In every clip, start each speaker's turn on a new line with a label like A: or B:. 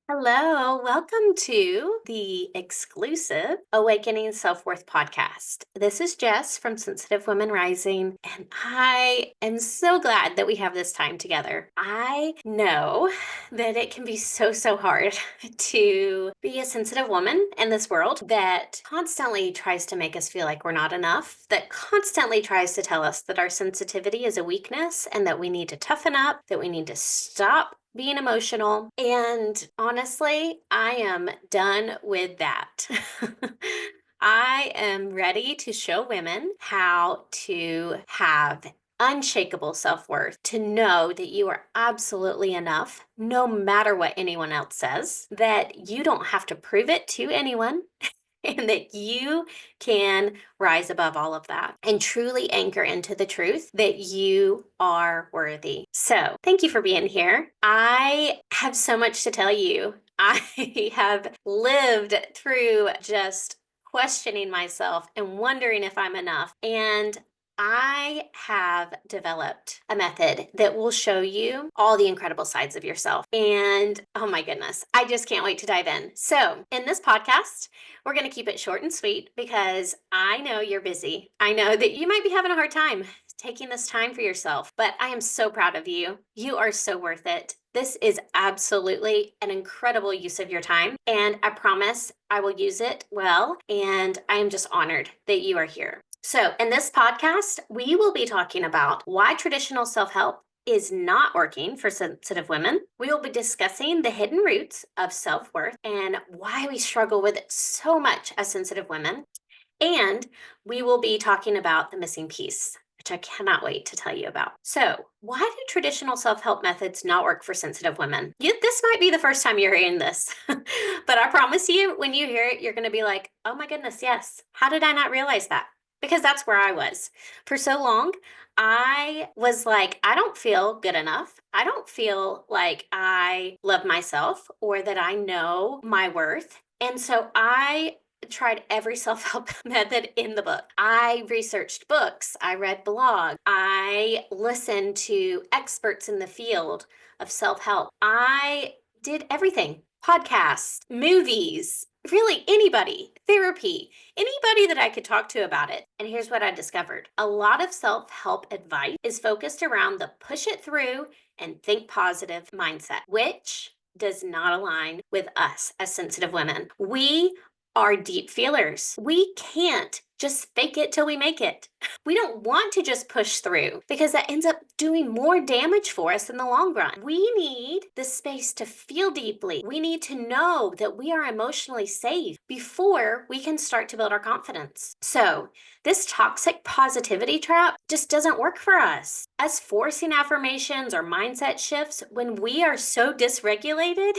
A: Hello, welcome to the exclusive Awakening Self Worth podcast. This is Jess from Sensitive Women Rising, and I am so glad that we have this time together. I know that it can be so hard to be a sensitive woman in this world that constantly tries to make us feel like we're not enough, that constantly tries to tell us that our sensitivity is a weakness and that we need to toughen up, that we need to stop being emotional. And honestly, I am done with that. I am ready to show women how to have unshakable self worth, to know that you are absolutely enough, no matter what anyone else says, that you don't have to prove it to anyone. And that you can rise above all of that and truly anchor into the truth that you are worthy. So, thank you for being here. I have so much to tell you. I have lived through just questioning myself and wondering if I'm enough. And I have developed a method that will show you all the incredible sides of yourself. And oh my goodness, I just can't wait to dive in. So, in this podcast, we're going to keep it short and sweet because I know you're busy. I know that you might be having a hard time taking this time for yourself, but I am so proud of you. You are so worth it. This is absolutely an incredible use of your time, and I promise I will use it well. And I am just honored that you are here. So, in this podcast, we will be talking about why traditional self help is not working for sensitive women. We will be discussing the hidden roots of self worth and why we struggle with it so much as sensitive women. And we will be talking about the missing piece, which I cannot wait to tell you about. So, why do traditional self help methods not work for sensitive women? This might be the first time you're hearing this, but I promise you, when you hear it, you're going to be like, oh my goodness, yes. How did I not realize that? Because that's where I was. For so long, I was like, I don't feel good enough. I don't feel like I love myself or that I know my worth. And so I tried every self help method in the book. I researched books, I read blogs, I listened to experts in the field of self help. I did everything, podcasts, movies, really anybody, therapy, anybody that I could talk to about it. And here's what I discovered: a lot of self help advice is focused around the push it through and think positive mindset, which does not align with us as sensitive women. We are deep feelers. We can't just fake it till we make it. We don't want to just push through because that ends up doing more damage for us in the long run. We need the space to feel deeply. We need to know that we are emotionally safe before we can start to build our confidence. So, this toxic positivity trap just doesn't work for us. As forcing affirmations or mindset shifts when we are so dysregulated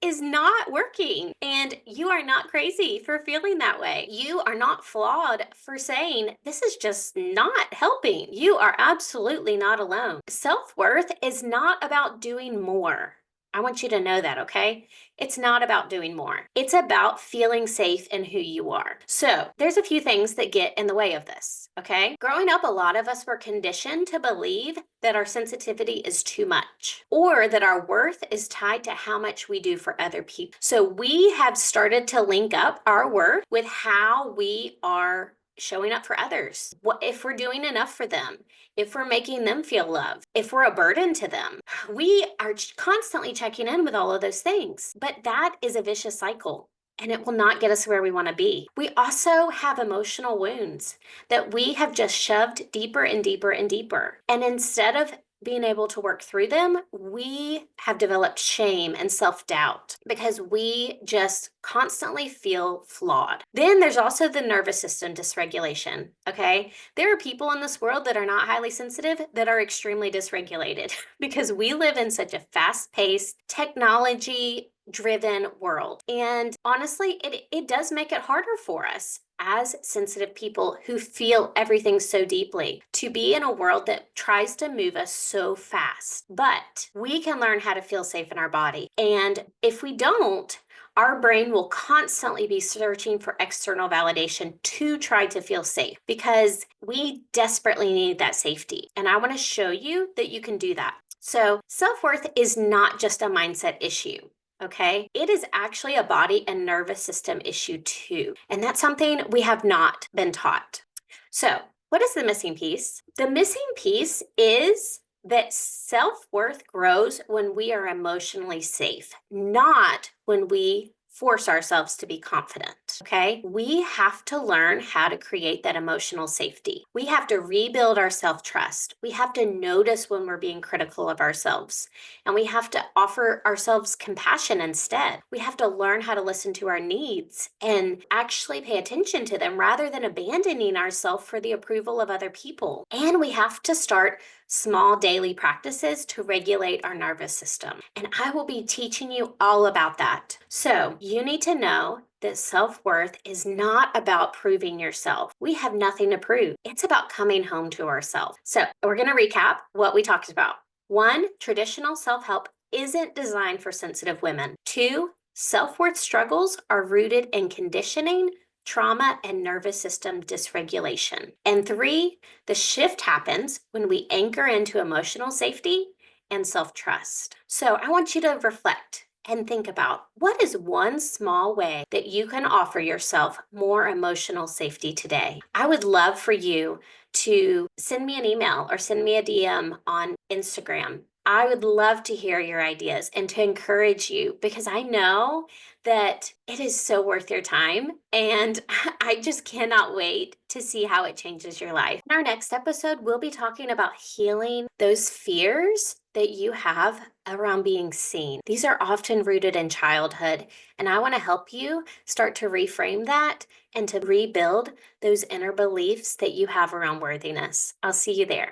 A: is not working. And you are not crazy for feeling that way. You are not flawed for saying, this is just not helping. You are absolutely not alone. Self worth is not about doing more. I want you to know that, okay? It's not about doing more. It's about feeling safe in who you are. So, there's a few things that get in the way of this, okay? Growing up, a lot of us were conditioned to believe that our sensitivity is too much or that our worth is tied to how much we do for other people. So, we have started to link up our worth with how we are showing up for others. What if we're doing enough for them? If we're making them feel loved, if we're a burden to them, we are constantly checking in with all of those things. But that is a vicious cycle and it will not get us where we want to be. We also have emotional wounds that we have just shoved deeper and deeper and deeper. And instead of being able to work through them, we have developed shame and self doubt because we just constantly feel flawed. Then there's also the nervous system dysregulation. Okay. There are people in this world that are not highly sensitive that are extremely dysregulated because we live in such a fast paced, technology driven world. And honestly, it does make it harder for us as sensitive people who feel everything so deeply to be in a world that tries to move us so fast. But we can learn how to feel safe in our body. And if we don't, our brain will constantly be searching for external validation to try to feel safe because we desperately need that safety. And I want to show you that you can do that. So, self worth is not just a mindset issue. Okay. It is actually a body and nervous system issue too. And that's something we have not been taught. So, what is the missing piece? The missing piece is that self worth grows when we are emotionally safe, not when we force ourselves to be confident. Okay. We have to learn how to create that emotional safety. We have to rebuild our self trust. We have to notice when we're being critical of ourselves. And we have to offer ourselves compassion instead. We have to learn how to listen to our needs and actually pay attention to them rather than abandoning ourselves for the approval of other people. And we have to start small daily practices to regulate our nervous system. And I will be teaching you all about that. So you need to know that self worth is not about proving yourself. We have nothing to prove. It's about coming home to ourselves. So we're going to recap what we talked about. 1, traditional self help isn't designed for sensitive women. 2, self worth struggles are rooted in conditioning, trauma, and nervous system dysregulation. And 3, the shift happens when we anchor into emotional safety and self trust. So I want you to reflect and think about what is one small way that you can offer yourself more emotional safety today. I would love for you to send me an email or send me a DM on Instagram. I would love to hear your ideas and to encourage you because I know that it is so worth your time. And I just cannot wait to see how it changes your life. In our next episode, we'll be talking about healing those fears that you have around being seen. These are often rooted in childhood, and I want to help you start to reframe that and to rebuild those inner beliefs that you have around worthiness. I'll see you there.